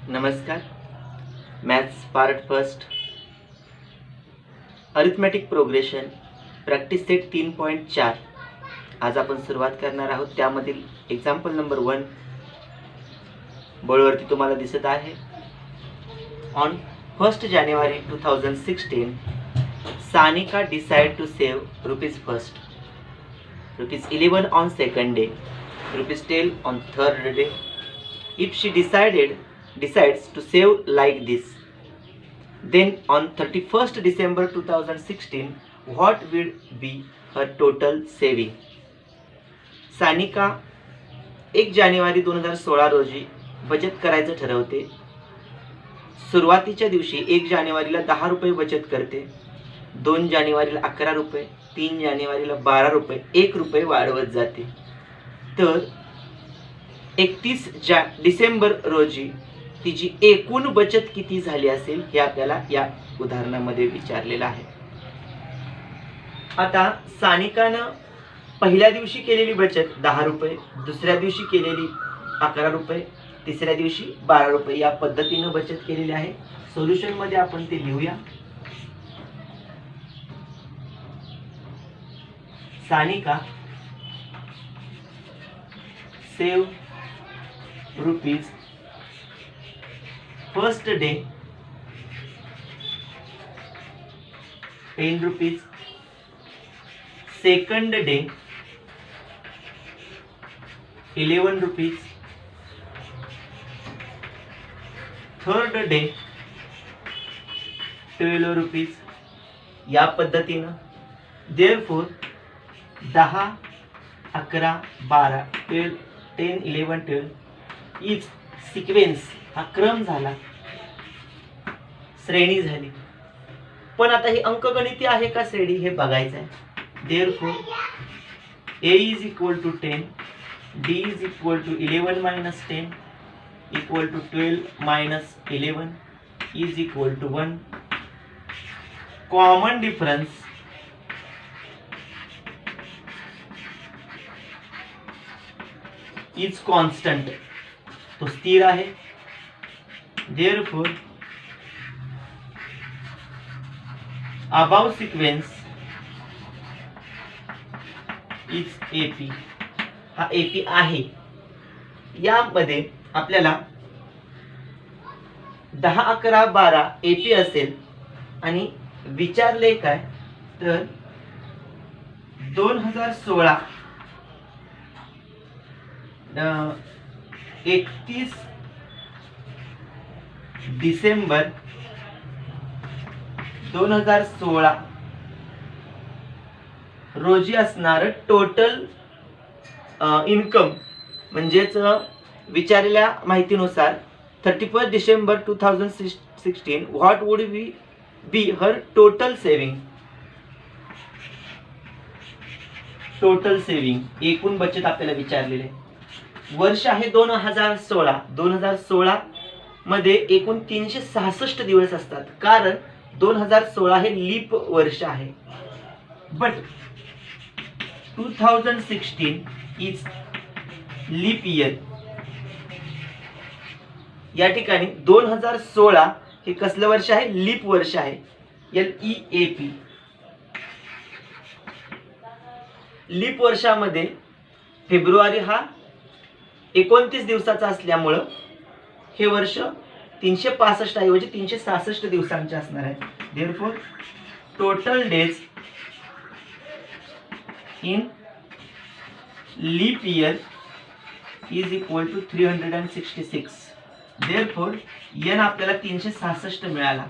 नमस्कार. Maths part first arithmetic progression practice set 3.4 आज आपण सुरुवात करणार आहोत. त्यामधील एक्झाम्पल नंबर 1 बोर्डवरती तुम्हाला दिसत आहे. ऑन 1 जानेवारी 2016 Sanika decide to save ₹1, ₹11 on second day, ₹10 on third day. If she decides to save like this, then on 31st December 2016 what will be her total saving? Sanika 1 जानेवारी 2016 रोजी बचत करायचं ठरवते. सुरुवातीच्या दिवशी 1 जानेवारीला ₹10 बचत करते, 2 जानेवारीला ₹11, 3 जानेवारीला ₹12, ₹1 वाढवत जाते. तर 31 डिसेंबर रोजी तिची एकूण बचत किती झाली असेल हे आपल्याला या उदाहरणामध्ये विचारलेलं आहे. आता सानिकानं पहिल्या दिवशी केलेली बचत ₹10, दुसऱ्या दिवशी केलेली ₹11, तिसऱ्या दिवशी ₹12 या पद्धतीनं बचत केलेली आहे. सोल्युशन मध्ये आपण ते लिहूया. Sanika save rupees first day ₹10, second day ₹11, third day ₹12 या पद्धतीनं. देअरफॉर 10, 11, 12, 12, 10, 11, 12 इज सिक्वेन्स, हा क्रम झाला, श्रेणी झाली. पण आता हे अंकगणिती आहे का श्रेणी हे बघायचं आहे. Therefore A is equal to 10, D is equal to 11 minus 10 equal to 12 minus 11 is equal to 1. Common difference is constant, तो स्थिर आहे. Therefore above sequence is AP. हा AP आहे. यामध्ये आपल्याला 10, 11, 12 AP असेल आणि विचारले काय तर 2016 31 डिसेंबर 2016 रोजी असणार टोटल इन्कम म्हणजेच विचारलेल्या माहितीनुसार 31 December 2016 what would be her total saving. Total saving एकूण बचत आपल्याला विचारलेले. वर्ष आहे 2016. 2016 मध्ये एकूण 366 दिवस असतात कारण 2016 हे लीप वर्ष आहे. But 2016 is leap year. या ठिकाणी 2016 हे कसलं वर्ष आहे? लीप वर्ष आहे. LEAP. लीप वर्षामध्ये फेब्रुवारी हा 29 दिवसाचा असल्यामुळं हे वर्ष 365 ऐवजी 366 दिवसांचे असणार आहे. Therefore total days in leap year is equal to 366. Therefore n आपल्याला 366 मिळाला.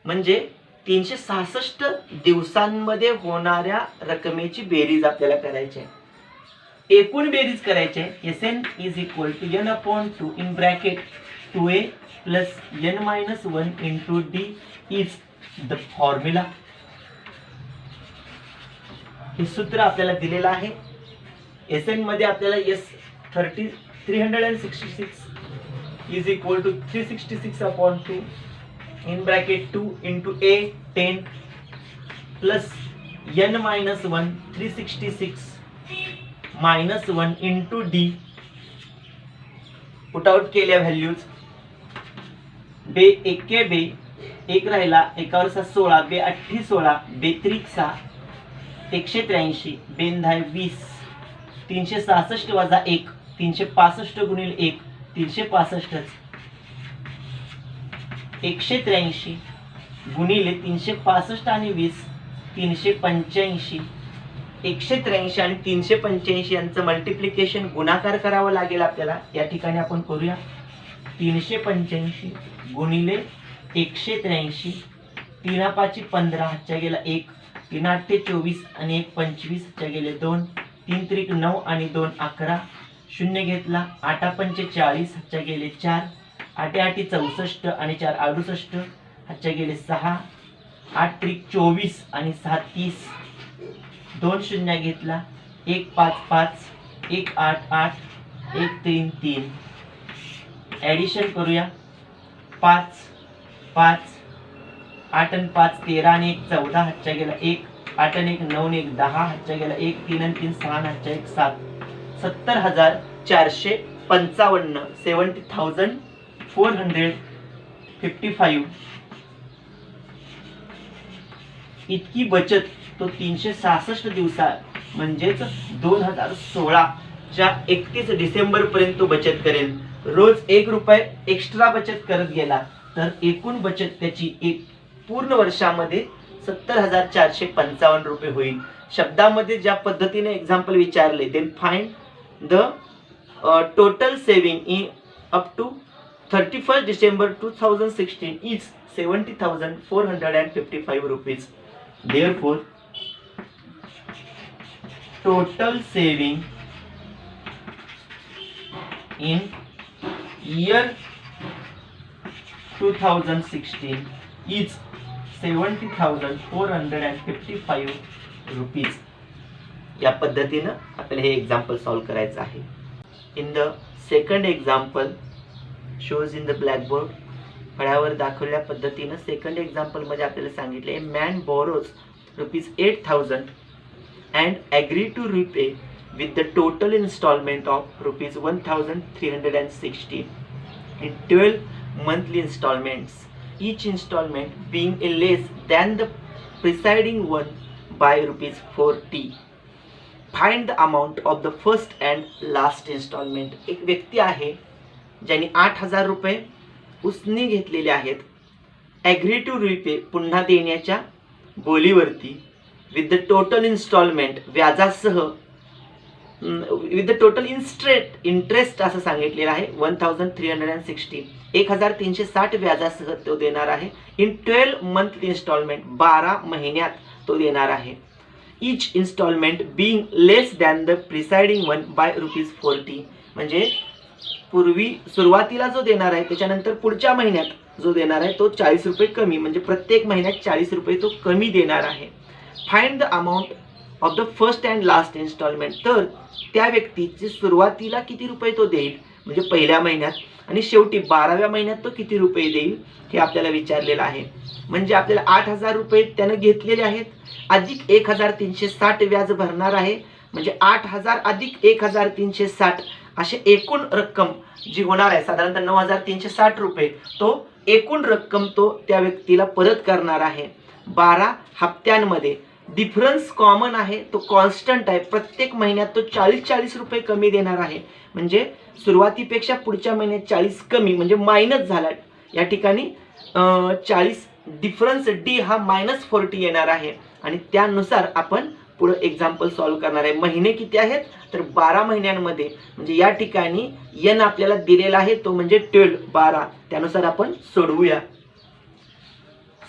म्हणजे 366 दिवसांमध्ये होणाऱ्या रकमेची बेरीज आपल्याला करायची आहे. एकूण बेरीज करायची आहे. Sn is equal to n upon 2 in bracket 2a plus n minus 1 into d is the formula. हे सूत्र आपल्याला दिलेलं आहे. Sn मध्ये आपल्याला 366 is equal to 366 upon 2 in bracket 2 into a 10 plus n minus 1 366 minus 1 into d put out केल्या values बे एक्के बे, एक राहिला, एकावर 16, बे 8 16, बे 3 6, 183, बेन 20, 366 वजा 1, 365 गुणिले 1, 365, 183 गुणिले 365 आणि 20, 385, 183 आणि 385 यांचं मल्टिप्लिकेशन गुणाकार करावं लागेल आपल्याला. या ठिकाणी आपण करूया. 385 गुणिले 183, 3 5 15, हातच्या गेला 1, 3 8 24 आणि 1 25, हातच्या गेले 2, 3 3 9 आणि 2 11, शून्य घेतला, 8 5 40, हातच्या गेले 4, 8 8 64 आणि 4 68, हातच्या गेले 6, 8 3 24 आणि 6 30, 2 शून्य घेतला, 1 5 5, 1 8 8, 1 3 3. ॲडिशन करूया. 5 5, 8 आणि 5 13 आणि 1 14, हातच्या गेला 1, 8 आणि 1 9 आणि 1 10, हातच्या गेला 1, 3 आणि 3 6, हातच्या 1 7, 70,455, 70,455 इतकी बचत तो 366 दिवसात म्हणजेच 2016च्या 31 डिसेंबर पर्यंत तो बचत करेल. रोज 1 रुपये एक्स्ट्रा बचत करत गेला तर एकूण बचत त्याची एक पूर्ण वर्षामध्ये 70,455 रुपये होईल. शब्दामध्ये ज्या पद्धतीने एक्झाम्पल विचारले, then find the total saving in up to 31 December 2016 is 70,455 rupees. Therefore, total saving in year 2016 is 70,455 rupees. या पद्धतीने आपल्याला हे एक्झाम्पल सॉल्व करायचं आहे. In the second example shows in the blackboard, फळ्यावर दाखवल्या पद्धतीने सेकंड एक्झाम्पल मध्ये आपल्याला सांगितले, man borrows ₹8,000 and agree to repay with the total installment of ₹1,360 in 12 monthly installments, each installment being less than the preceding one by ₹40. Find the amount of the first and last installment. एक व्यक्ती आहे ज्यांनी 8,000 रुपये उसने घेतलेले आहेत, agree to repay पुन्हा देण्याच्या बोलीवरती, विथ द टोटल इन्स्टॉलमेंट व्याजासह, विथ द टोटल इंटरेस्ट असं सांगितलेलं आहे 1,360, 1,360 व्याजासह तो देणार आहे. इन 12 मंथली इन्स्टॉलमेंट 12 महिन्यात तो देणार आहे. Each instalment being less than the preceding one by ₹40. म्हणजे पूर्वी सुरुवातीला जो देणार आहे त्याच्यानंतर पुढच्या महिन्यात जो देणार आहे तो 40 रुपये कमी, म्हणजे प्रत्येक महिन्यात 40 रुपये तो कमी देणार आहे. Find the amount of the first and last installment. तर त्या व्यक्तीची सुरुवातीला किती रुपये तो देईल म्हणजे पहिल्या महिन्यात, आणि शेवटी 12व्या महिन्यात तो किती रुपये देईल हे आपल्याला विचारलेलं आहे. म्हणजे आपल्याला 8,000 रुपये त्यानं घेतलेले आहेत, अधिक 1,360 व्याज भरणार आहे, म्हणजे 8,000 अधिक 1,360 असे एकूण रक्कम जी होणार आहे साधारणतः 9,360 रुपये, तो एकूण रक्कम तो त्या व्यक्तीला परत करणार आहे 12 हप्त्यांमध्ये. डिफरन्स कॉमन आहे, तो कॉन्स्टंट आहे, प्रत्येक महिन्यात तो 40 रुपये कमी देणार आहे. म्हणजे सुरुवातीपेक्षा पुढच्या महिन्यात 40 कमी म्हणजे मायनस झाला. या ठिकाणी 40 डिफरन्स डी हा -40 येणार आहे आणि त्यानुसार आपण पुढे एक्झाम्पल सॉल्व करणार आहे. महिने किती आहेत तर 12 महिन्यांमध्ये, म्हणजे या ठिकाणी एन आपल्याला दिलेला आहे तो म्हणजे 12. त्यानुसार आपण सोडवूया.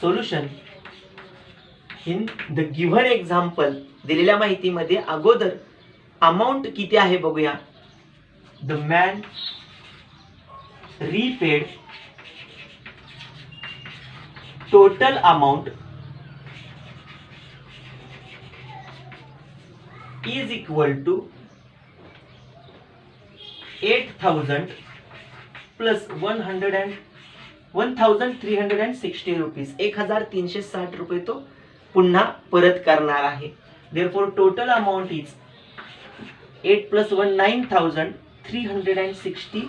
Solution in the given example, दिलेल्या माहितीमध्ये अगोदर अमाऊंट किती आहे बघूया. The man repaid total amount is equal to 8,000 plus 1,360 rupees. 1,360 रुपये तो पुन्हा परत करणार आहे. Therefore total amount is 8 plus 1 9,360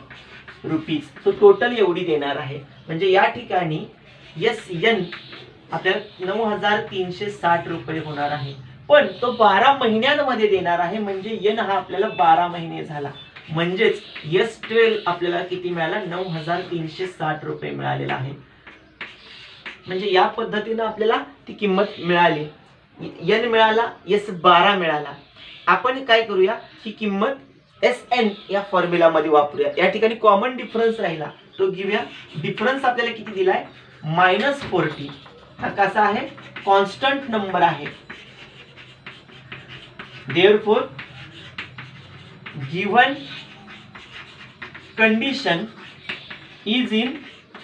rupees. तो टोटल एवढी देणार आहे. म्हणजे या ठिकाणी एस एन आपल्याला 9,360 रुपये होणार आहे. पण तो 12 महिन्यांमध्ये देणार आहे. म्हणजे एन हा आपल्याला 12 महिने झाला. म्हणजेच S12 आपल्याला किती मिळाला? 9,360 रुपये मिळालेला आहे. म्हणजे या पद्धतीने आपल्याला ती किंमत मिळाली. एन मिळाला, S12 मिळाला. आपण काय करूया, ही किंमत SN या फॉर्म्युला मध्ये वापरूया. या ठिकाणी कॉमन डिफरन्स राहिला तो घेऊया. डिफरन्स आपल्याला किती दिलाय? -40. हा कसा आहे? कॉन्स्टंट नंबर आहे. Therefore given condition is in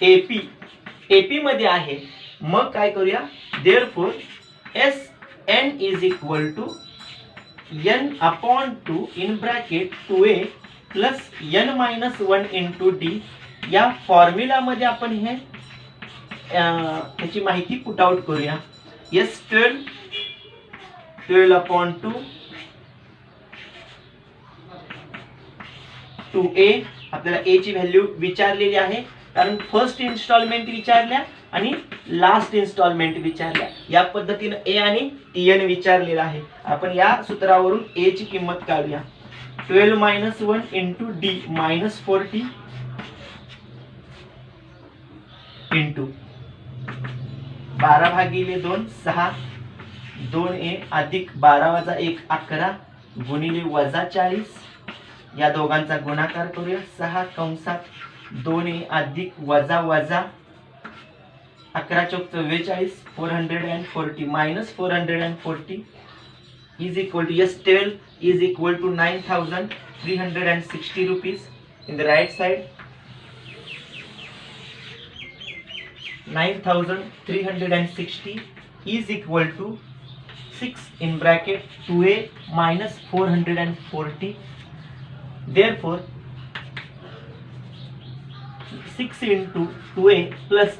AP. AP मध्ये आहे. मग काय करूया? Therefore SN is equal to n/2 in bracket 2a plus n-1 into d. या फॉर्म्युला मध्ये आपण हे त्याची माहिती पुट आउट करूया. S12 12/2 2a. आपल्याला a ची व्हॅल्यू विचारलेली आहे, कारण फर्स्ट इन्स्टॉलमेंट विचारल्या आणि लास्ट इन्स्टॉलमेंट विचारल्या. या पद्धतीने a आणि tn विचारलेला आहे. आपण या सूत्रावरून a ची किंमत काढूया. 12-1 इंटू d -40 इंटू 12/2 6 2a अधिक 12 - 1 11 गुणिले -40. या दोघांचा गुणाकार करूया. 6 कंसात 2a अधिक वजा 11 चौक 44 440 minus 440 is equal to S12 is equal to 9,360 rupees. In the right side 9,360 is equal to 6 in bracket 2a minus 440. Therefore 6 into 2a plus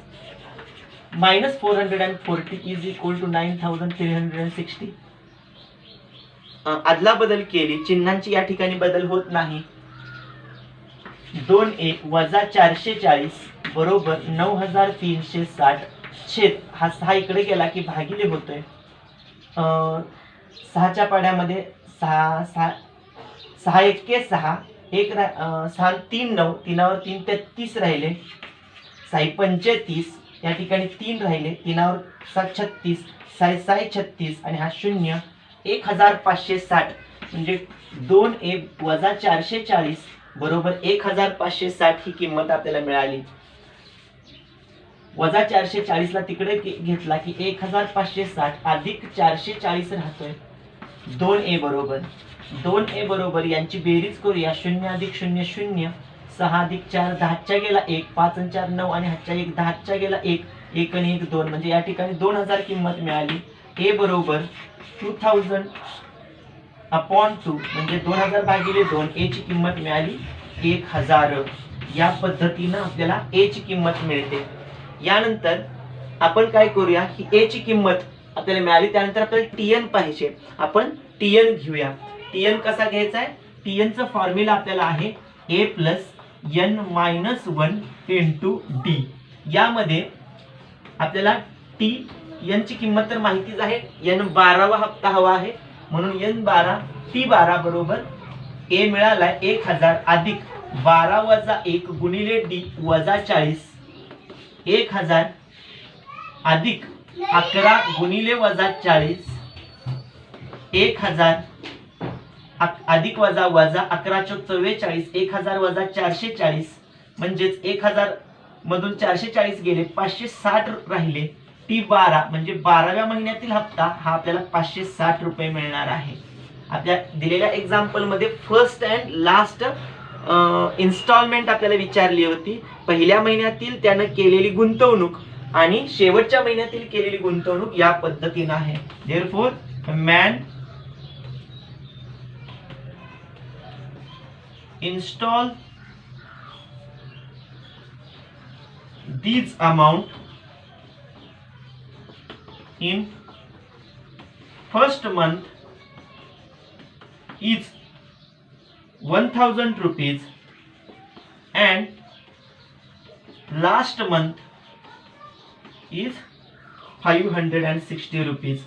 minus 440 is equal to 9,360. अदला बदल केली, चिन्हांची या ठिकाणी बदल होत नाही. 2a वजा 440 बरोबर 9,360 छेद हा 6 इकडे गेला की भागिले होतोय. 6च्या पाड्यामध्ये 6 1 6 1 6 3 9 3वर 3 33 राहिले. 6 35 या ठिकाणी 3 राहिले. 3वर 7 36 6 36 आणि हा 0 1560 म्हणजे 2a वजा 440 बरोबर 1560 ही किंमत आपल्याला मिळाली. वजा 440 ला तिकडे घेतला की 1560 अधिक 440 राहतोय. 2a बरोबर यांची बेरीज करूया. 0 अधिक 0 0 6 अधिक 4 10च्या गेला 1 5 आणि 4 9 आणि 8च्या 1 10च्या गेला 1 1 आणि 1 2 म्हणजे या ठिकाणी 2000 किंमत मिळाली. a बरोबर 2000/2 म्हणजे 2000 भागिले 2 a ची किंमत मिळाली 1000. या पद्धतीने आपल्याला a ची किंमत मिळते. यानंतर आपण काय करूया की a ची किंमत आपल्याला मिळाली. त्यानंतर आपल्याला tn पाहिजे. आपण tn घेऊया. tn कसा घ्यायचा आहे? tn चा फॉर्म्युला आपल्याला आहे a + n-1 इंटू d. यामध्ये आपल्याला tn ची किंमत तर माहितीच आहे. n 12वा हप्ता हवा आहे म्हणून n12 t12 बरोबर a मिळालाय 1000 अधिक 12 - 1 गुणिले d वजा 40 1000 अधिक 11 गुणिले वजा 40 1000 अधिक वजा 11 चौक 44 1000 वजा 440 म्हणजेच 1000 मधून 440 गेले 560 राहिले. t12 म्हणजे 12व्या महिन्यातील हप्ता हा आपल्याला 560 रुपये मिळणार आहे. आपल्या दिलेल्या एक्झाम्पल मध्ये फर्स्ट अँड लास्ट इन्स्टॉलमेंट आपल्याला विचारली होती. पहिल्या महिन्यातील त्याने केलेली गुंतवणूक आणि शेवटच्या महिन्यातील केलेली गुंतवणूक या पद्धतीने आहे. Therefore man install these amount in first month is 1,000 rupees and last month is 560 rupees.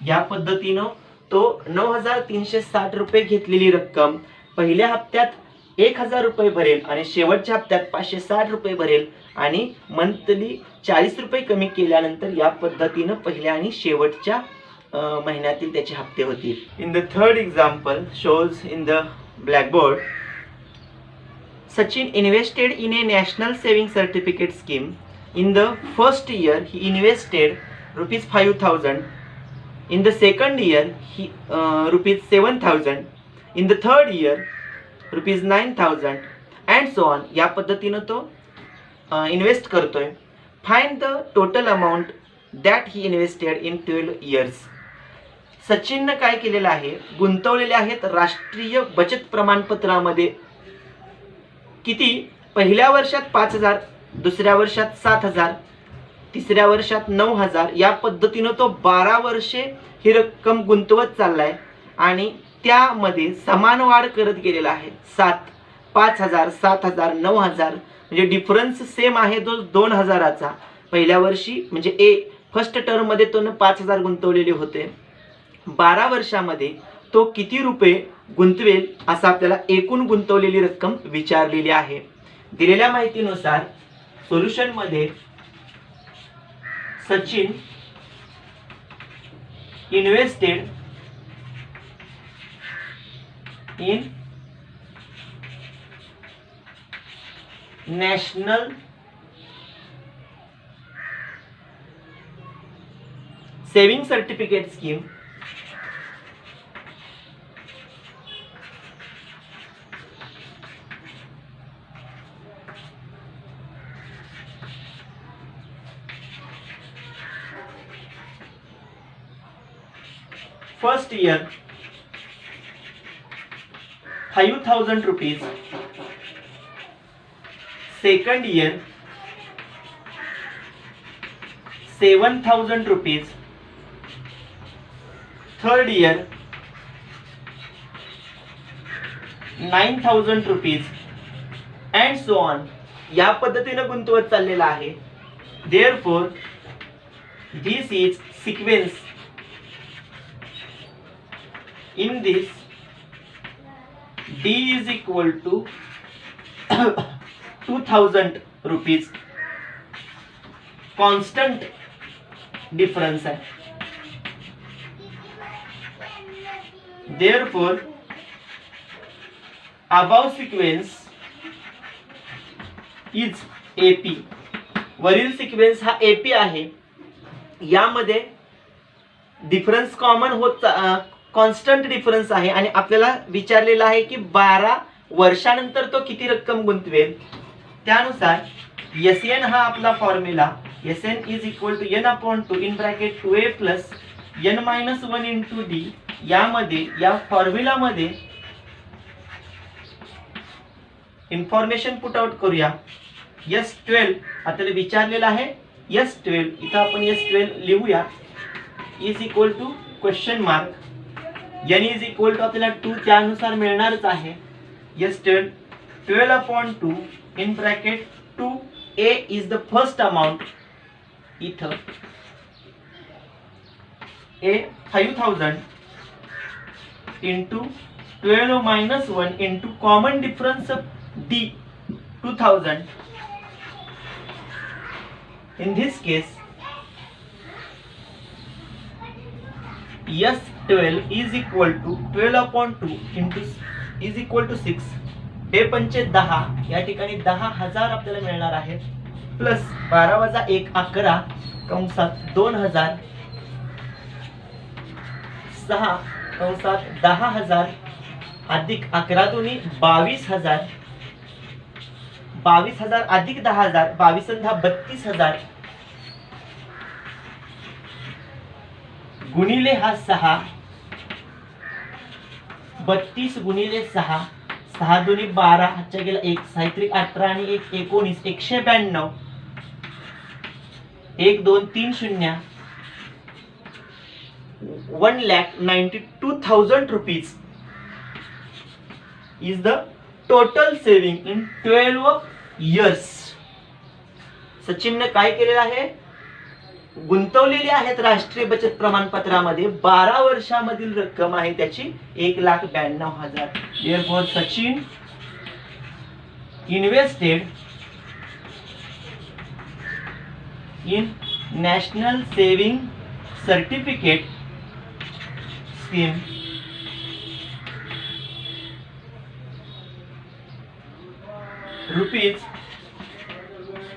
या पद्धतीनं तो 9,360 रुपये घेतलेली रक्कम पहिल्या हप्त्यात 1,000 रुपये भरेल आणि शेवटच्या हप्त्यात 560 रुपये भरेल आणि मंथली 40 रुपये कमी केल्यानंतर या पद्धतीनं पहिल्या आणि शेवटच्या महिन्यातील त्याचे हप्ते होतील. In the third example shows in the blackboard. Sachin invested in a national saving certificate scheme. In the first year, he invested rupees 5,000. In the second year, he rupees 7,000. In the third year, rupees 9,000, and so on. या पद्धतीनं तो invest करतोय. Find the total amount that he invested in 12 years. सचिननं काय केलेलं आहे, गुंतवलेले आहेत राष्ट्रीय बचत प्रमाणपत्रामध्ये किती. पहिल्या वर्षात 5,000, दुसऱ्या वर्षात 7,000, तिसऱ्या वर्षात 9,000. या पद्धतीनं तो 12 वर्षे ही रक्कम गुंतवत चाललाय आणि त्यामध्ये समान वाढ करत गेलेला आहे. 5,000, 7,000, 9,000 म्हणजे डिफरन्स सेम आहे तो 2,000चा. पहिल्या वर्षी म्हणजे फर्स्ट टर्म मध्ये तो 5,000 गुंतवलेले होते. 12 वर्षामध्ये तो किती रुपये गुंतवेल असं आपल्याला एकूण गुंतवलेली रक्कम विचारलेली आहे. दिलेल्या माहितीनुसार सोल्युशन मध्ये Sachin invested in national saving certificate scheme first year 5,000 rupees, second year 7,000 rupees, third year 9,000 rupees, and so on. या पद्धतीने गुंतवत चाललेला आहे. therefore this is sequence. In this, D is equal to 2,000 rupees. Constant difference है. Therefore, above sequence is AP. वरील sequence हा AP आहे. यामध्ये difference common होत कॉन्स्टंट डिफरन्स आहे आणि आपल्याला विचारलेला आहे की 12 वर्षानंतर तो किती रक्कम गुंतवेल. त्यानुसार SN हा आपला formula SN is equal to N/2 in bracket 2A plus N-1 into D. यामध्ये या फॉर्म्युलामध्ये इन्फॉर्मेशन पुट आउट करूया. S12 आपल्याला विचारलेला आहे. S12 इथं आपण S12 लिहूया is equal to question mark. N is equal to आपल्याला 2 त्यानुसार मिळणारच आहे. S12 12/2 in bracket 2A is the first amount. इथं A 5,000 into 12 - 1 into common difference D 2,000. In this case, S12 is equal to 12/2 into is equal to 6. 10 या ठिकाणी 10,000 आपल्याला मिळणार आहे. प्लस 12 - 1 11 कंसात 2,000 6 कंसात 10,000 अधिक 11 दुनी 22,000 22,000 अधिक 10,000 22 आणि 10 32,000 गुणिले हा 6 32 गुणिले 6 6 दुनी 12 हातच्या गेला 1 साहित्रिक 18 आणि 1 19 192 1 2 3 0 1,92,000 rupees is the total saving in 12 years. सचिनने काय केलेलं आहे, गुंतवलेली आहेत राष्ट्रीय बचत प्रमाणपत्रामध्ये 12 वर्षामधील रक्कम आहे त्याची 1,92,000. Therefore Sachin invested in national saving certificate scheme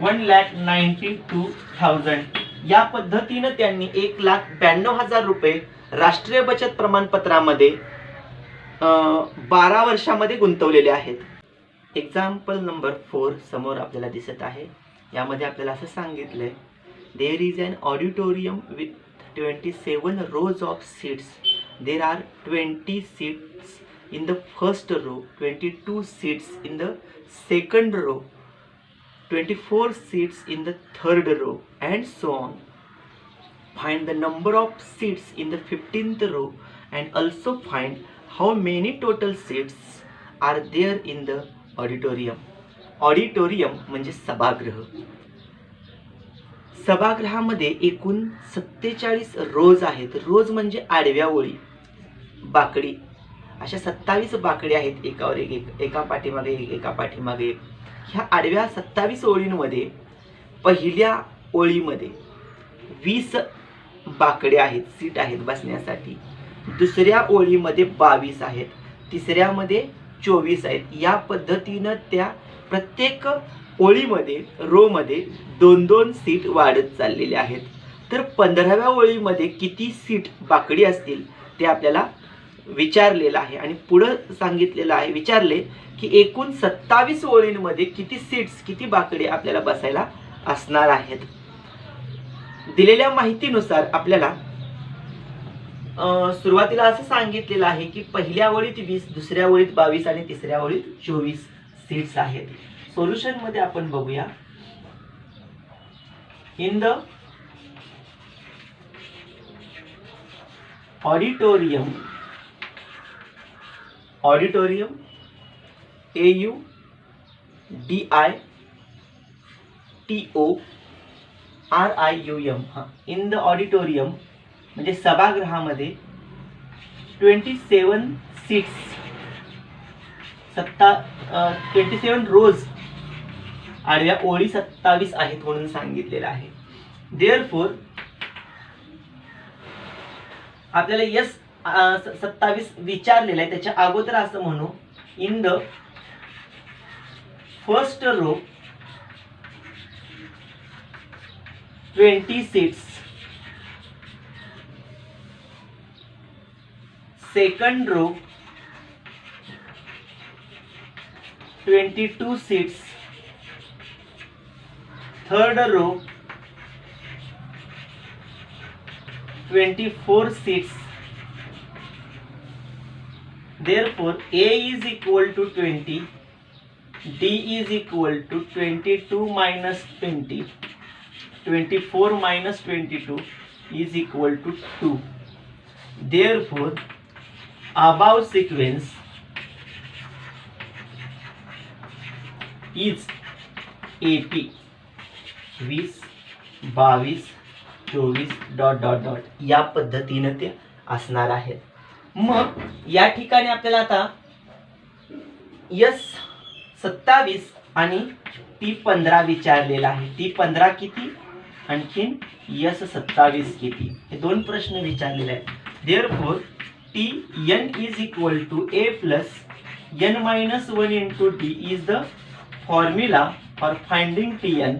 ₹1,92,000. या पद्धतीने त्यांनी 1,92,000 रुपये राष्ट्रीय बचत प्रमाणपत्रामध्ये 12 वर्षामध्ये गुंतवलेले आहेत. एक्झाम्पल नंबर 4 समोर आपल्याला दिसत आहे. यामध्ये आपल्याला असं सांगितलंय, there is an auditorium with 27 rows of seats. There are 20 seats in the first row, 22 seats in the second row, 24 seats in the third row, and so on. Find the number of seats in the 15th row and also find how many total seats are there in the auditorium. Auditorium म्हणजे सभागृह. सभागृहामध्ये एकूण 47 रोज आहेत. रोज म्हणजे आडव्या ओळी, बाकडी. अशा 27 बाकडी आहेत, एकावर एक, एका पाठीमागे एक, एका पाठीमागे एक. ह्या आडव्या 27 ओळींमध्ये पहिल्या ओळीमध्ये 20 बाकडे आहेत, सीट आहेत बसण्यासाठी. दुसऱ्या ओळीमध्ये 22 आहेत, तिसऱ्यामध्ये 24 आहेत. या पद्धतीनं त्या प्रत्येक ओळीमध्ये, रो मध्ये 2-2 सीट वाढत चाललेले आहेत. तर 15व्या ओळीमध्ये किती सीट बाकडी असतील ते आपल्याला विचारलेलं आहे. आणि पुढे सांगितलेलं आहे, विचारले की एकूण 27 ओळींमध्ये किती सीट्स, किती बाकडे आपल्याला बसायला असणार आहेत. दिलेल्या माहितीनुसार आपल्याला सुरुवातीला असं सांगितलेलं आहे की पहिल्या ओळीत 20, दुसऱ्या ओळीत 22 आणि तिसऱ्या ओळीत 24 सीट्स आहेत. सोल्युशन मध्ये आपण बघूया. In the auditorium AUDITORIUM, in the auditorium म्हणजे सभागृहामध्ये 27 सीट्स, 27 रोज, आडव्या ओळी 27 आहेत म्हणून सांगितलेलं आहे. देअरफॉर आपल्याला यस 27 विचारलेलं आहे. त्याच्या अगोदर असं म्हणू, in the first row 20 seats, second row 22 seats, third row 24 seats. Therefore A is equal to 20, D is equal to 22 minus 20, 24 minus 22 is equal to 2. Therefore above sequence is AP 20, 22, 24 dot dot dot या पद्धतीने ते असणार आहेत. मग या ठिकाणी आपल्याला आता यस 27 आणि T15 विचारलेला आहे. T15 किती, आणखीन यस 27 किती, हे दोन प्रश्न विचारलेले आहेत. Therefore Tn is equal to A plus n minus 1 into D is the formula for finding Tn.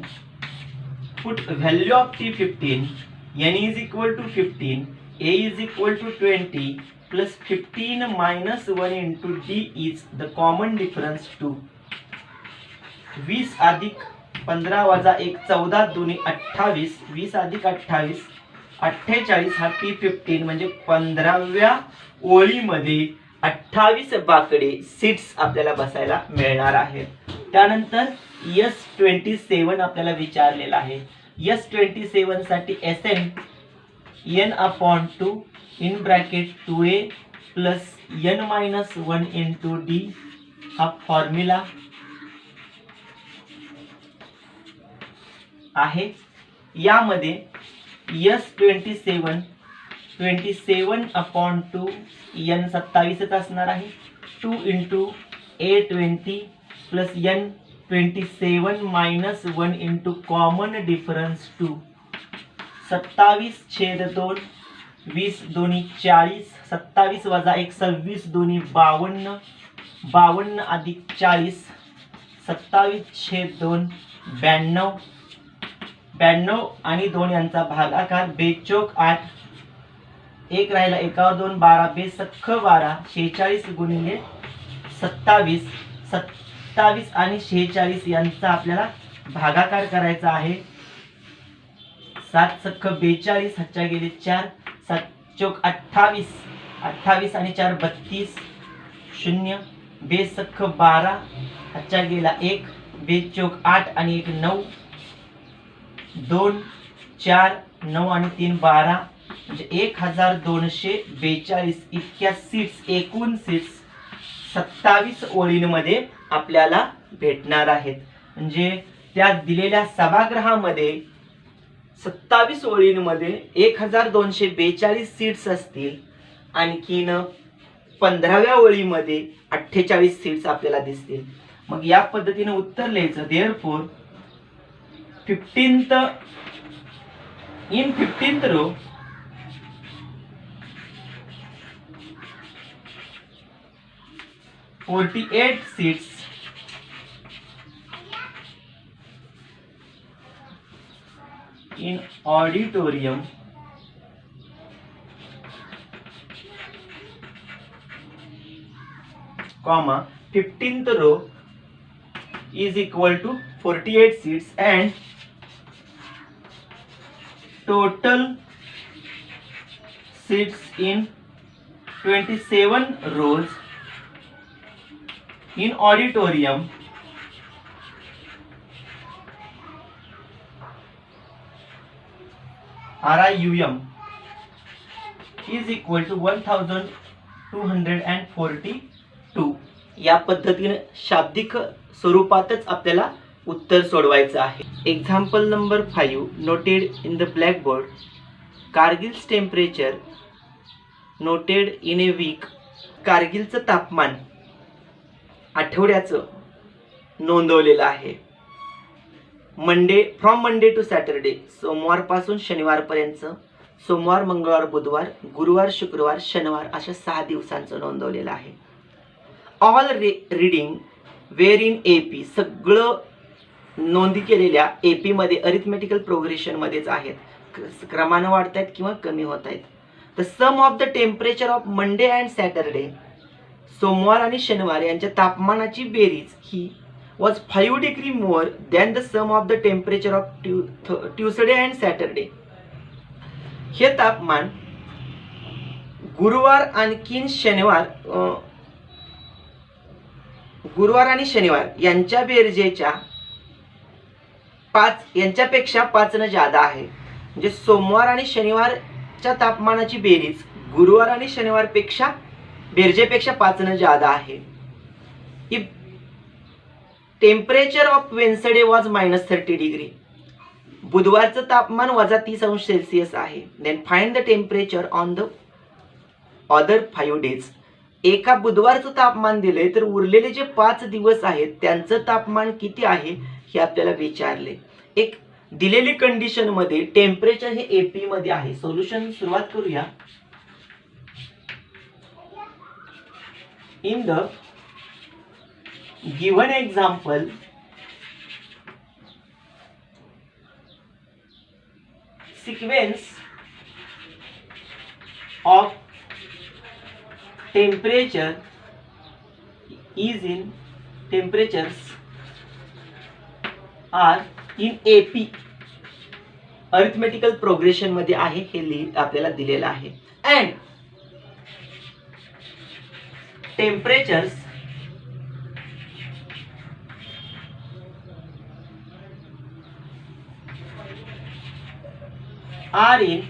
Put value of T15, n is equal to 15, A is equal to 20 plus 15 minus 1 into D is the common difference 2. 20 अधिक 15 वजा 1 14 दूनी 28, 20 अधिक 28 48 हा T15 म्हणजे 15व्या ओळीमध्ये 28 बाकडे seats आपल्याला बसायला मिळणार आहेत. त्यानंतर S27 आपल्याला विचारलेला आहे. S27 साठी Sn n/2 in bracket 2a plus n minus 1 into d हा फॉर्म्युला आहे. यामध्ये S27 27/2 n 27च असणार आहे. 2 × A20 plus n 27 minus 1 × common difference 2 27/2 20 दोन्ही 40 27 वजा 1 26 दोन्ही 52 52 अधिक 40 27/2 92 92 आणि 2 यांचा भागाकार 42 8 एक राहिला 1 2 12 बेसख्ख 12 46 गुणिले 27 27 आणि 46 यांचा आपल्याला भागाकार करायचा आहे. 7 सख्ख 42 हातच्या गेले 4 7 चौक 28 28 आणि 4 32 0 बेसख्ख 12 हातच्या गेला 1 बेचौक 8 आणि 1 9 2 4 9 आणि 3 12 म्हणजे 1242 इतक्या सीट्स एकूण सीट्स 27 ओळींमध्ये आपल्याला भेटणार आहेत. म्हणजे त्या दिलेल्या सभागृहामध्ये 27 ओळींमध्ये 1242 सीट्स असतील. आणखीन 15व्या ओळीमध्ये 48 सीट्स आपल्याला दिसतील. मग या पद्धतीने उत्तर लिहायचं. Therefore 15th row 48 seats in auditorium comma 15th row is equal to 48 seats and total seats in 27 rows in auditorium RIUM is equal to 1242. या पद्धतीने शाब्दिक स्वरूपातच आपल्याला उत्तर सोडवायचं आहे. Example number 5 noted in the blackboard. Kargil's temperature noted in a week. कारगिलचं तापमान आठवड्याचं नोंदवलेलं आहे. फ्रॉम मंडे टू सॅटरडे, सोमवारपासून शनिवारपर्यंत, सोमवार मंगळवार बुधवार गुरुवार शुक्रवार शनिवार अशा 6 दिवसांचं नोंदवलेलं आहे. All reading were in AP. सगळं नोंदी केलेल्या AP मध्ये अरिथमेटिकल प्रोग्रेशनमध्येच आहेत. क्रमानं वाढत आहेत किंवा कमी होत आहेत. The sum of the temperature of Monday and Saturday. सोमवार आणि शनिवार यांच्या तापमानाची बेरीज ही was 5 degree more than the sum of the temperature of Tuesday and Saturday. हे तापमान गुरुवार आणि शनिवार यांच्या बेरजेच्या 5 यांच्यापेक्षा 5 न जादा आहे. म्हणजे सोमवार आणि शनिवारच्या तापमानाची बेरीज गुरुवार आणि शनिवार पेक्षा बेरजेपेक्षा 5 न जादा आहे. If temperature of Wednesday was -30 degree. बुधवारचं तापमान -30°C आहे. Then find the temperature on the other 5 days. एका बुधवारचं तापमान दिले तर उरलेले जे 5 दिवस आहेत त्यांचं तापमान किती आहे हे आपल्याला विचारले. एक दिलेली कंडिशन मध्ये टेम्परेचर हे AP मध्ये आहे. सोल्युशन सुरुवात करूया. In the given example, sequence of temperature is in temperatures are in AP. Arithmetical progression मध्ये आहे. हे आपल्याला दिलेलं आहे. And temperatures are in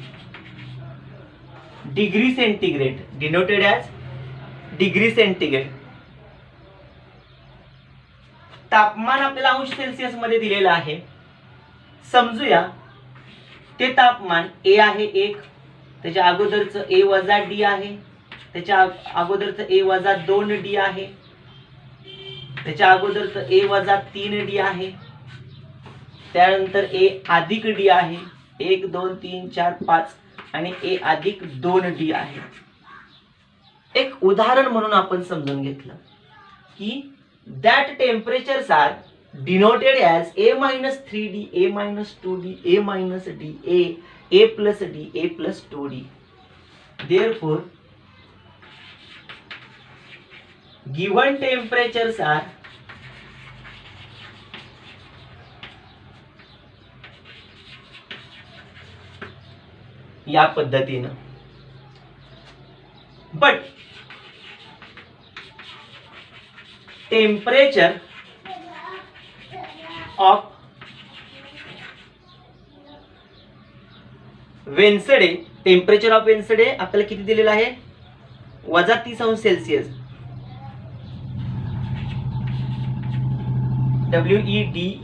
degree centigrade, denoted as degree centigrade. तापमान आपल्याला अंश सेल्सिअस मध्ये दिलेलं आहे. समजूया ते तापमान ए आहे 1, त्याच्या अगोदरचं ए वजा डी आहे, त्याच्या अगोदरचं ए वजा 2 डी आहे, त्याच्या अगोदरचं ए वजा 3 डी आहे, त्यानंतर ए अधिक डी आहे, 1 2 3 4 5 आणि ए अधिक 2 डी आहे. एक उदाहरण म्हणून आपण समजून घेतलं की that temperatures are denoted as a minus 3d, a minus 2d, a minus d, a plus d, a plus 2d. Therefore, given temperatures are या पद्धतीनं. But temperature of Wednesday, temperature of Wednesday आपल्याला किती दिलेलं आहे? वजा 30 अंश Celsius. WEDNESDAY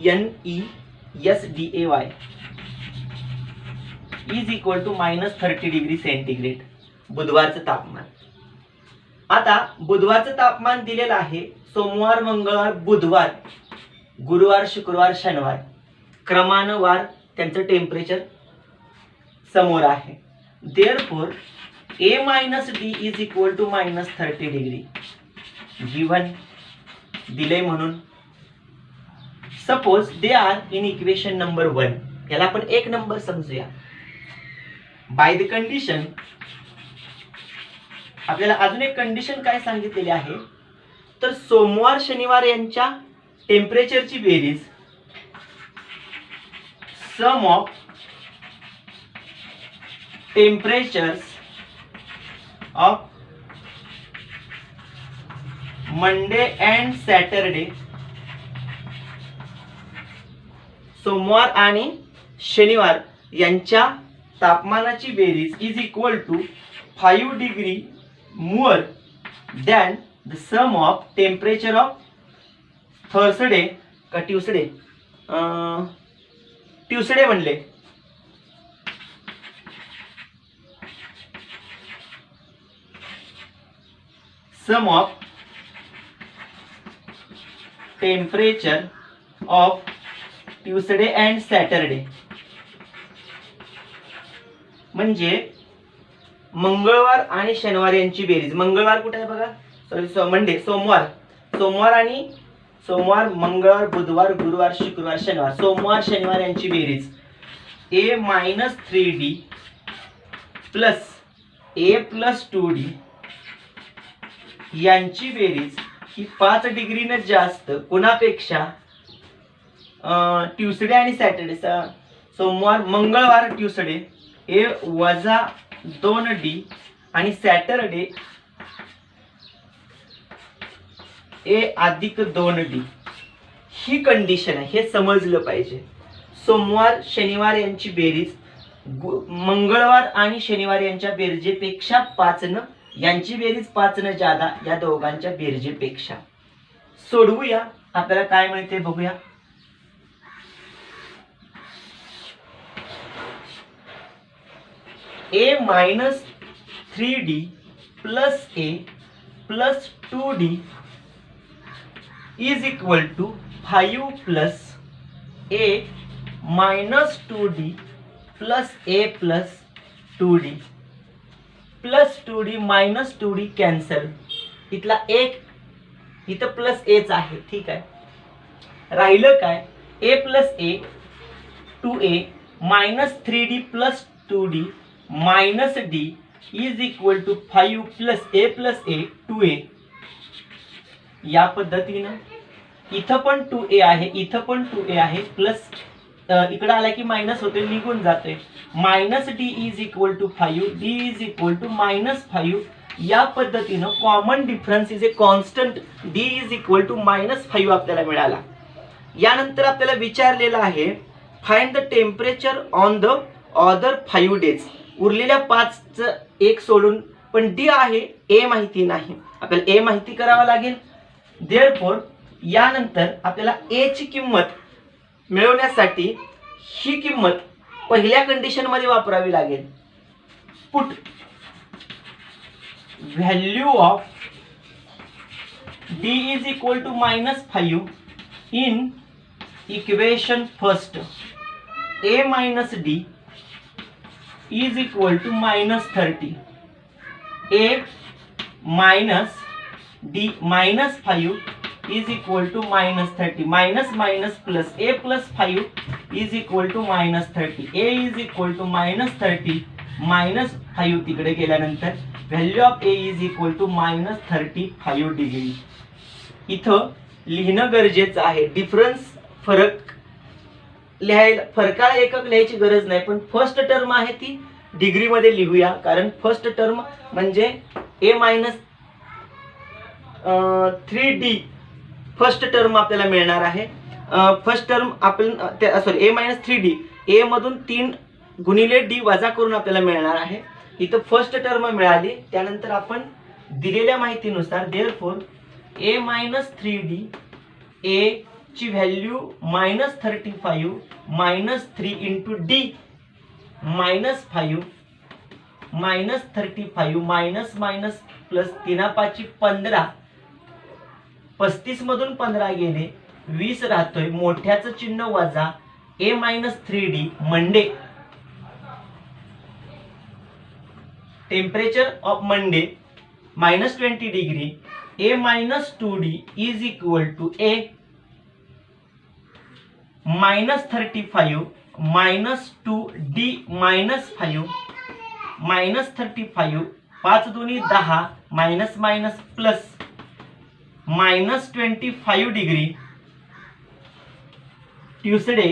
is equal to -30 degree centigrade बुधवारचं तापमान. आता बुधवारचं तापमान दिलेलं आहे. सोमवार, मंगळवार, बुधवार, गुरुवार, शुक्रवार, शनिवार क्रमानुसार त्यांचं टेम्परेचर समोर आहे. Therefore A minus D is equal to -30 degree given दिले म्हणून. Suppose they are in equation number 1. याला आपण 1 नंबर समजूया. बाय द कंडिशन आपल्याला अजून एक कंडिशन काय सांगितलेली आहे तर सोमवार शनिवार यांच्या टेम्परेचरची बेरीज sum of temperatures of Monday and Saturday, सोमवार आणि शनिवार यांच्या तापमानाची बेरीज is equal to 5 degree more than the sum of temperature of Thursday का ट्यूसडे, ट्यूसडे म्हणले, sum of temperature of Tuesday and Saturday. म्हणजे मंगळवार आणि शनिवार यांची बेरीज. मंगळवार कुठे आहे बघा, सॉरी मंडे, सोमवार आणि सोमवार, मंगळवार, बुधवार, गुरुवार, शुक्रवार, शनिवार, सोमवार शनिवार यांची बेरीज A minus 3D plus A plus 2D यांची बेरीज ही 5 डिग्रीने जास्त कुणापेक्षा, ट्यूसडे आणि सॅटरडे, सोमवार, मंगळवार, ट्यूसडे A वजा 2D आणि सॅटरडे A अधिक 2D. ही कंडिशन आहे, हे समजलं पाहिजे. सोमवार शनिवार यांची बेरीज मंगळवार आणि शनिवार यांच्या बेरजेपेक्षा 5 न, यांची बेरीज 5 न जादा या दोघांच्या बेरजेपेक्षा. सोडवूया, आपल्याला काय मिळते बघूया. A minus 3D plus A plus 2D is equal to 5 plus A minus 2D plus A plus 2D plus 2D minus 2D cancel. इथला एक इथं प्लस एच आहे, ठीक आहे. राहिलं काय, A plus A 2A minus 3D plus 2D minus D is equal to 5 plus A plus A 2A. या पद्धतीनं इथं पण 2A आहे, इथं पण 2A आहे, प्लस इकडे आला की मायनस होते, निघून जाते. Minus D is equal to 5, D is equal to -5. या पद्धतीनं common difference is a constant, D is equal to -5 आपल्याला मिळाला. यानंतर आपल्याला विचारलेलं आहे find the temperature on the other 5 days. उरलेल्या 5चं एक सोडून, पण D आहे, A माहिती नाही, आपल्याला A माहिती करावा लागेल. देअरफॉर यानंतर आपल्याला A ची किंमत मिळवण्यासाठी ही किंमत पहिल्या कंडिशन मध्ये वापरावी लागेल. Put value of d is equal to -5 in equation first. a minus d is equal to -30. a minus d minus 5 is equal to -30. Minus minus plus a plus 5 is equal to -30. a is equal to -30 minus 5 तिकडे गेल्यानंतर value of a is equal to -35 degree. इथं लिहिणं गरजेचं आहे. Difference फरक लिहायला फरकाला एकक लिहायची गरज नाही, पण फर्स्ट टर्म आहे ती डिग्री मध्ये लिहूया. कारण फर्स्ट टर्म म्हणजे a minus 3d first term आपल्याला मिळणार आहे. फर्स्ट टर्म आपण sorry a minus 3d a मधून 3 गुणिले d वजा करून आपल्याला मिळणार आहे. इथं फर्स्ट टर्म मिळाली. त्यानंतर आपण दिलेल्या माहितीनुसार therefore a minus 3d a ची value -35 -3 into d -5 -35 minus minus plus 3×5 15. 35 मधून 15 गेले 20 राहतोय. मोठ्याचं चिन्ह वजा a minus 3d Monday. Temperature of Monday -20 degree. a minus 2d is equal to a -35 -2d -5 -35 5 दूनी 10 minus minus plus -25 degree. Tuesday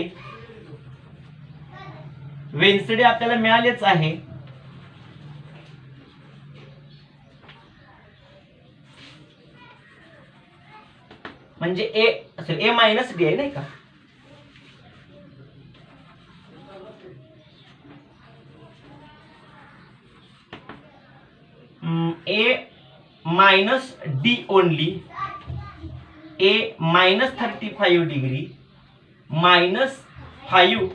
Wednesday आपल्याला मिळालेच आहे. म्हणजे a मायनस डी आहे नाही का. a minus d only. a -35 degree -5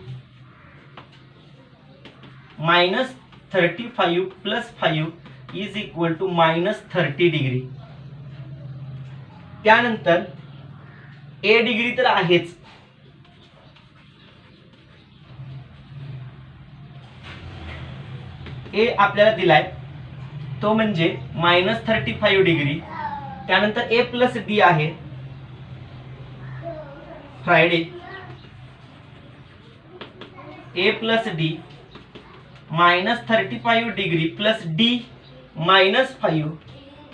-35 plus 5 is equal to -30 degree. त्यानंतर a degree तर आहेच. a आपल्याला दिलाय तो म्हणजे -35 डिग्री. त्यानंतर a प्लस डी आहे. Friday a plus D -35 degree plus d -5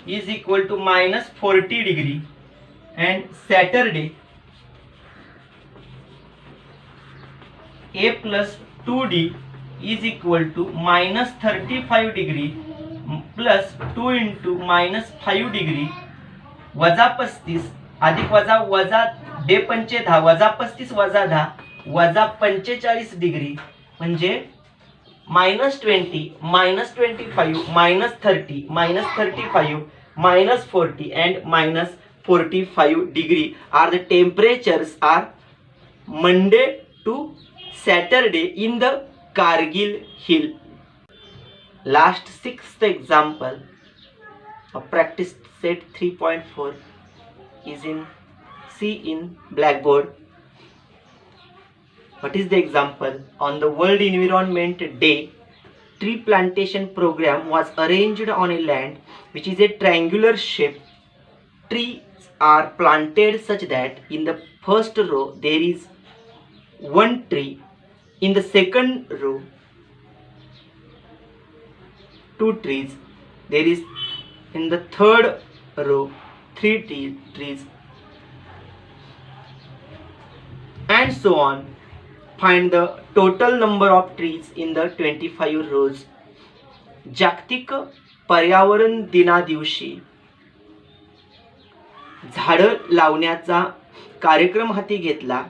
is equal to -40 degree. And Saturday a plus 2d is equal to -35 degree plus 2 into -5 degree वजा 35 अधिक वजा वजा डे 10 वजा 35 वजा 10 वजा 45 डिग्री म्हणजे -20 -25 -30 -35 -40 and -45 degree are the temperatures are Monday to Saturday in the Kargil Hill. Last sixth example of practice set 3.4 is in C in blackboard. What is the example? On the World Environment Day, tree plantation program was arranged on a land which is a triangular shape. Trees are planted such that in the first row there is one tree, in the second row 2 trees, there is in the third row 3 trees and so on. Find the total number of trees in the 25 rows. जागतिक पर्यावरण दिना दिवशी झाडं लावण्याचा कार्यक्रम हाती घेतला.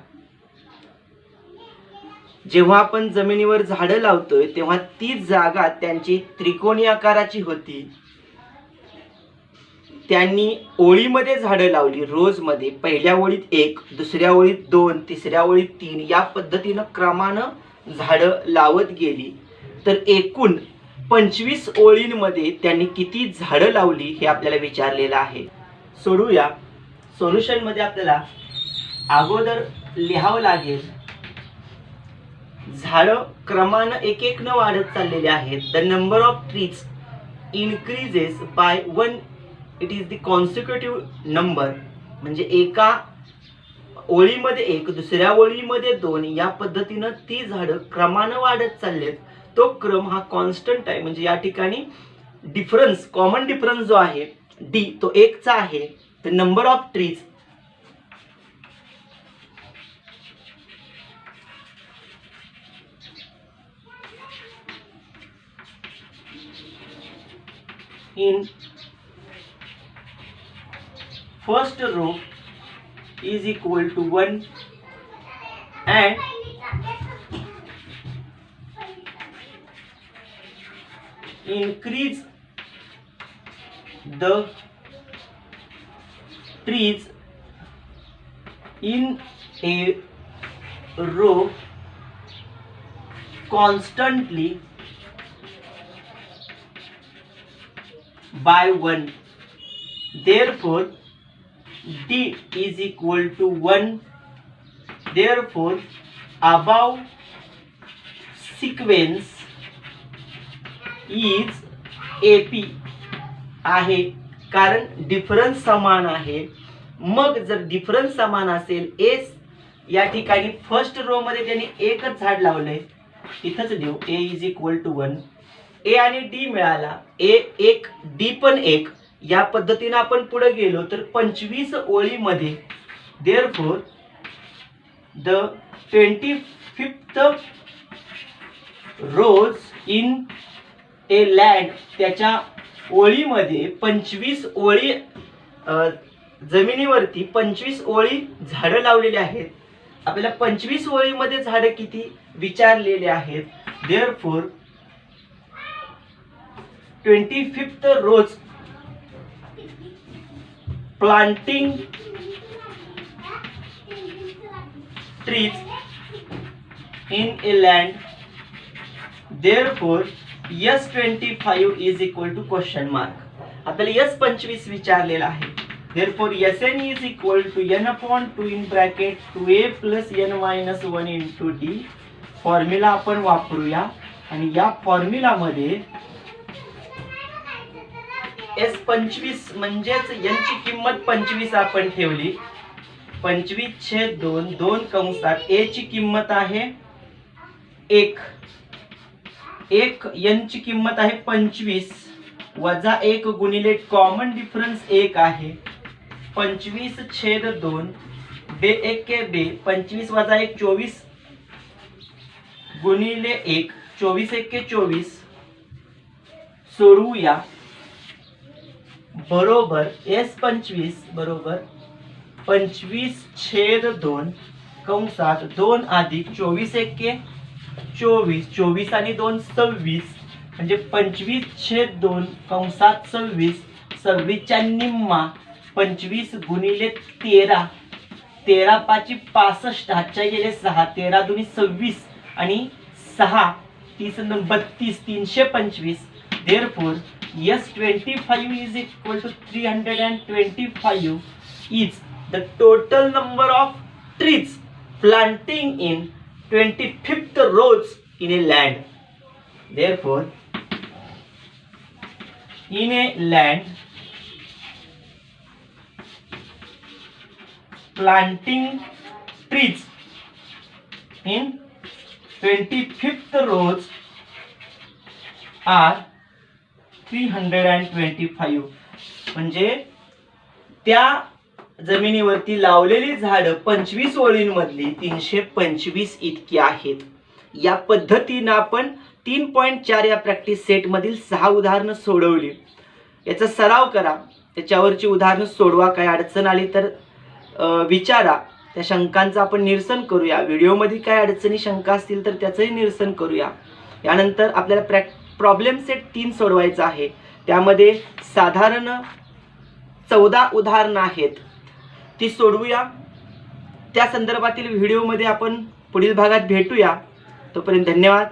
जेव्हा आपण जमिनीवर झाडं लावतोय तेव्हा ती जागा त्यांची त्रिकोणी आकाराची होती. त्यांनी ओळीमध्ये झाडं लावली रोजमध्ये. पहिल्या ओळीत 1, दुसऱ्या ओळीत 2, तिसऱ्या ओळीत 3 या पद्धतीनं क्रमानं झाडं लावत गेली. तर एकूण 25 ओळींमध्ये त्यांनी किती झाडं लावली हे आपल्याला विचारलेलं आहे. सोडूया. सोल्युशनमध्ये आपल्याला अगोदर लिहावं लागेल, झाडं क्रमानं एक एक न वाढत चाललेले आहेत. The number of trees increases by 1. It is the consecutive number. म्हणजे एका ओळीमध्ये 1, दुसऱ्या ओळीमध्ये 2 या पद्धतीनं ती झाडं क्रमानं वाढत चाललेत. तो क्रम हा कॉन्स्टंट आहे. म्हणजे या ठिकाणी डिफरन्स, कॉमन डिफरन्स जो आहे डी तो 1 चा आहे. The number of trees in first row is equal to 1 and increase the trees in a row constantly by 1. Therefore D is equal to 1. Therefore above sequence is AP आहे. कारण difference समान आहे. मग जर difference समान असेल, ए या ठिकाणी फर्स्ट रो मध्ये त्यांनी एकच झाड लावलंय, इथंच देऊ ए इज इक्वल टू 1. ए आणि डी मिळाला. ए 1, डी पण 1. या पद्धतीने आपण पुढे गेलो तर 25 ओळीमध्ये therefore the 25th rows in a land, त्याच्या ओळीमध्ये 25 ओळी, जमिनीवरती 25 ओळी झाडं लावलेली आहेत. आपल्याला 25 ओळीमध्ये झाडं किती विचारलेले आहेत. Therefore 25th rows planting trees in a land. Therefore S25 is equal to question mark. आपल्याला S25 विचारलेला आहे. Therefore Sn is equal to n/2 in bracket 2a plus n minus 1 into D. Formula आपण वापरूया आणि या formula मध्ये S25 म्हणजेच n ची किंमत 25 आपण ठेवली. 25/2 2 कंसात a ची किंमत आहे 1. n ची किंमत आहे 25 वजा 1 गुणिले कॉमन डिफरन्स 1 आहे. 25/2 बे 1 के बे 25 वजा 1 24 गुणिले 1 24 1 के 24. सोडवूया. बरोबर S25 बरोबर 25/2 कंसात 2 अधिक 24 1 के 24 24 आणि 2 26 म्हणजे 25/2 कंसात 26 26 च्या निम्मा 25 गुणिले 13 13 5 65 हातच्या गेले 6 13 दुनी 26 आणि 6 30 32 325. Therefore S25 is equal to 325 is the total number of trees planting in 25th rows in a land. Therefore in a land planting trees in 25th rows are 325. म्हणजे त्या जमिनीवरती लावलेली झाडं 25 ओळींमधली 325 इतकी आहेत. या पद्धतीने आपण 3.4 या प्रॅक्टिस सेट मधील 6 उदाहरणं सोडवली. याचा सराव करा. त्याच्यावरची उदाहरणं सोडवा. काय अडचण आली तर विचारा. त्या शंकांचं आपण निरसन करूया. व्हिडिओमध्ये काय अडचणी शंका असतील तर त्याचंही निरसन करूया. यानंतर आपल्याला प्रॉब्लेम सेट 3 सोडवायचा आहे. त्यामध्ये साधारण 14 उदाहरणं आहेत ती सोडवूया. त्या संदर्भातील व्हिडिओमध्ये आपण पुढील भागात भेटूया. तोपर्यंत धन्यवाद.